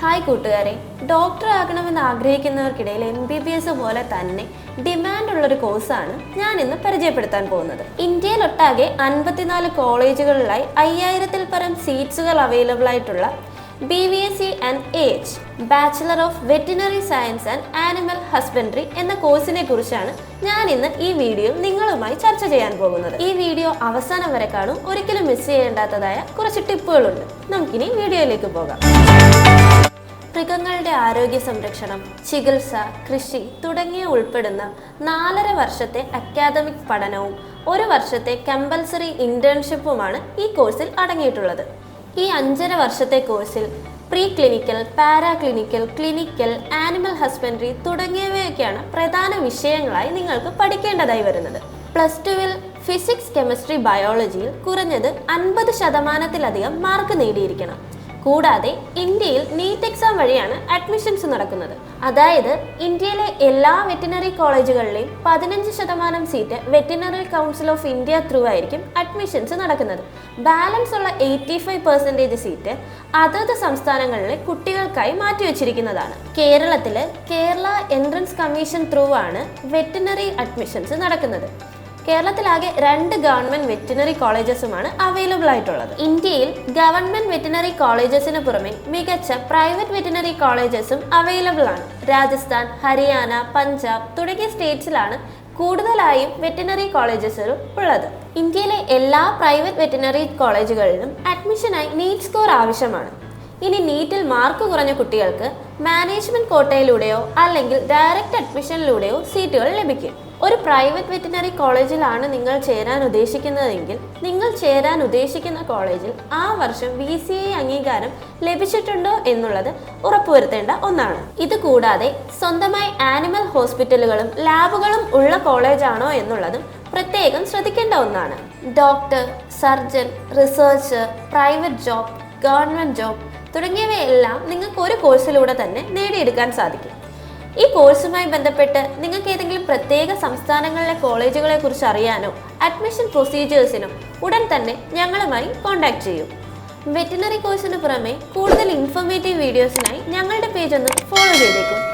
Hi കൂട്ടുകാരെ, doctor ആകണമെന്ന് ആഗ്രഹിക്കുന്നവർക്കിടയിൽ MBBS പോലെ തന്നെ ഡിമാൻഡുള്ളൊരു കോഴ്സാണ് ഞാൻ ഇന്ന് പരിചയപ്പെടുത്താൻ പോകുന്നത്. ഇന്ത്യയിലൊട്ടാകെ 54 കോളേജുകളിലായി 5000-ൽ പരം സീറ്റ്സുകൾ അവൈലബിൾ ആയിട്ടുള്ള BVSc and AH bachelor of veterinary science and animal husbandry എന്ന കോഴ്സിനെ കുറിച്ചാണ് ഞാൻ ഇന്ന് ഈ വീഡിയോയിൽ നിങ്ങളുമായി ചർച്ച ചെയ്യാൻ പോകുന്നത്. ഈ വീഡിയോ അവസാനം വരെ കാണും. ഒരിക്കലും മിസ് ചെയ്യേണ്ടാത്തതായ കുറച്ച് ടിപ്പുകളുണ്ട്. നമുക്കിനി വീഡിയോയിലേക്ക് പോകാം. മൃഗങ്ങളുടെ ആരോഗ്യ സംരക്ഷണം, ചികിത്സ, കൃഷി തുടങ്ങിയ ഉൾപ്പെടുന്ന 4.5 വർഷത്തെ അക്കാദമിക് പഠനവും 1 വർഷത്തെ കമ്പൽസറി ഇന്റേൺഷിപ്പുമാണ് ഈ കോഴ്സിൽ അടങ്ങിയിട്ടുള്ളത്. ഈ 5.5 വർഷത്തെ കോഴ്സിൽ pre clinical, paraclinical, clinical, animal husbandry തുടങ്ങിയവയൊക്കെയാണ് പ്രധാന വിഷയങ്ങളായി നിങ്ങൾക്ക് പഠിക്കേണ്ടതായി വരുന്നത്. +2-ൽ ഫിസിക്സ്, കെമിസ്ട്രി, ബയോളജിയിൽ കുറഞ്ഞത് 50%-ലധികം മാർക്ക് നേടിയിരിക്കണം. കൂടാതെ ഇന്ത്യയിൽ നീറ്റ് എക്സാം വഴിയാണ് അഡ്മിഷൻസ് നടക്കുന്നത്. അതായത് ഇന്ത്യയിലെ എല്ലാ വെറ്റിനറി കോളേജുകളിലെയും 15% seat veterinary council of India through ആയിരിക്കും അഡ്മിഷൻസ് നടക്കുന്നത്. ബാലൻസ് ഉള്ള 85% സീറ്റ് അതത് സംസ്ഥാനങ്ങളിലെ കുട്ടികൾക്കായി മാറ്റിവെച്ചിരിക്കുന്നതാണ്. കേരളത്തില് കേരള എൻട്രൻസ് കമ്മീഷൻ ത്രൂ ആണ് വെറ്റിനറി അഡ്മിഷൻസ് നടക്കുന്നത്. കേരളത്തിലാകെ 2 ഗവൺമെന്റ് വെറ്റിനറി കോളേജസുമാണ് അവൈലബിൾ ആയിട്ടുള്ളത്. ഇന്ത്യയിൽ ഗവൺമെന്റ് വെറ്റിനറി കോളേജസിന് പുറമെ മികച്ച പ്രൈവറ്റ് വെറ്റിനറി കോളേജസും അവൈലബിൾ ആണ്. രാജസ്ഥാൻ, ഹരിയാന, പഞ്ചാബ് തുടങ്ങിയ സ്റ്റേറ്റ്സിലാണ് കൂടുതലായും വെറ്റിനറി കോളേജസുകൾ ഉള്ളത്. ഇന്ത്യയിലെ എല്ലാ പ്രൈവറ്റ് വെറ്റിനറി കോളേജുകളിലും അഡ്മിഷനായി നീറ്റ് സ്കോർ ആവശ്യമാണ്. ഇനി നീറ്റിൽ മാർക്ക് കുറഞ്ഞ കുട്ടികൾക്ക് മാനേജ്മെന്റ് കോട്ടയിലൂടെയോ അല്ലെങ്കിൽ ഡയറക്റ്റ് അഡ്മിഷനിലൂടെയോ സീറ്റുകൾ ലഭിക്കും. ഒരു പ്രൈവറ്റ് വെറ്റിനറി കോളേജിലാണ് നിങ്ങൾ ചേരാൻ ഉദ്ദേശിക്കുന്നതെങ്കിൽ നിങ്ങൾ ചേരാൻ ഉദ്ദേശിക്കുന്ന കോളേജിൽ ആ വർഷം BCI അംഗീകാരം ലഭിച്ചിട്ടുണ്ടോ എന്നുള്ളത് ഉറപ്പുവരുത്തേണ്ട ഒന്നാണ്. ഇത് കൂടാതെ സ്വന്തമായി ആനിമൽ ഹോസ്പിറ്റലുകളും ലാബുകളും ഉള്ള കോളേജാണോ എന്നുള്ളതും പ്രത്യേകം ശ്രദ്ധിക്കേണ്ട ഒന്നാണ്. Doctor, surgeon, researcher, private job, government job തുടങ്ങിയവയെല്ലാം നിങ്ങൾക്ക് ഒരു കോഴ്സിലൂടെ തന്നെ നേടിയെടുക്കാൻ സാധിക്കും. ഈ കോഴ്സുമായി ബന്ധപ്പെട്ട് നിങ്ങൾക്ക് ഏതെങ്കിലും പ്രത്യേക സംസ്ഥാനങ്ങളിലെ കോളേജുകളെ കുറിച്ച് അറിയാനോ അഡ്മിഷൻ പ്രൊസീജിയേഴ്സിനും ഉടൻ തന്നെ ഞങ്ങളുമായി കോൺടാക്ട് ചെയ്യൂ. വെറ്റിനറി കോഴ്സിന് പുറമെ കൂടുതൽ ഇൻഫോർമേറ്റീവ് വീഡിയോസിനായി ഞങ്ങളുടെ പേജ് ഒന്ന് ഫോളോ ചെയ്തേക്കും.